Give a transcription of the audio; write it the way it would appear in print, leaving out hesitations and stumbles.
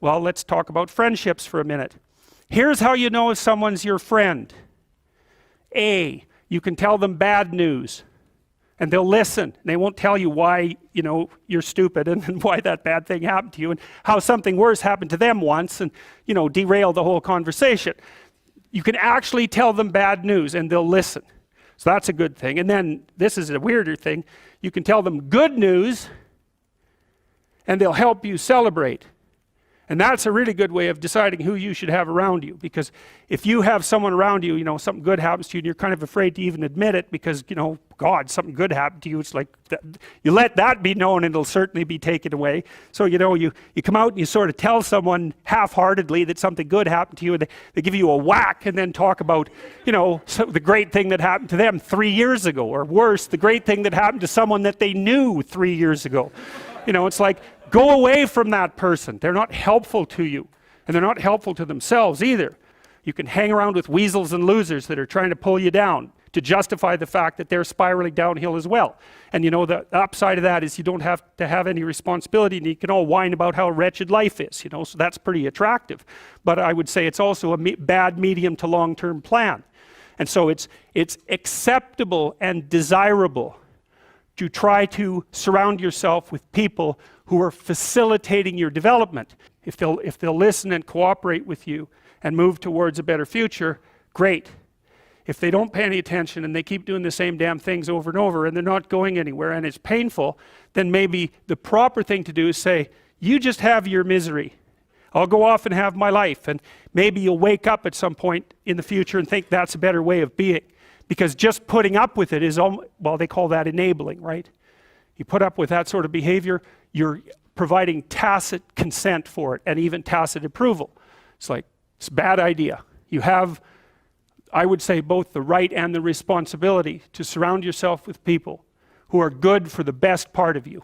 Well, let's talk about friendships for a minute. Here's how you know if someone's your friend. A, you can tell them bad news and they'll listen. And they won't tell you why, you're stupid and why that bad thing happened to you and how something worse happened to them once and, derail the whole conversation. You can actually tell them bad news and they'll listen. So that's a good thing. And then this is a weirder thing. You can tell them good news and they'll help you celebrate. And that's a really good way of deciding who you should have around you. Because if you have someone around you, something good happens to you and you're kind of afraid to even admit it because, God, something good happened to you. It's like, you let that be known and it'll certainly be taken away. So, you come out and you sort of tell someone half-heartedly that something good happened to you and they give you a whack and then talk about, the great thing that happened to them 3 years ago. Or worse, the great thing that happened to someone that they knew 3 years ago. It's like, go away from that person. They're not helpful to you. And they're not helpful to themselves either. You can hang around with weasels and losers that are trying to pull you down to justify the fact that they're spiraling downhill as well. And the upside of that is you don't have to have any responsibility and you can all whine about how wretched life is, so that's pretty attractive. But I would say it's also a bad medium to long-term plan. And so it's acceptable and desirable to try to surround yourself with people who are facilitating your development. If they'll listen and cooperate with you and move towards a better future, great. If they don't pay any attention and they keep doing the same damn things over and over and they're not going anywhere and it's painful, then maybe the proper thing to do is say, you just have your misery. I'll go off and have my life. And maybe you'll wake up at some point in the future and think that's a better way of being. Because just putting up with it is, well, they call that enabling, right? You put up with that sort of behavior, you're providing tacit consent for it and even tacit approval. It's like, it's a bad idea. You have, I would say, both the right and the responsibility to surround yourself with people who are good for the best part of you.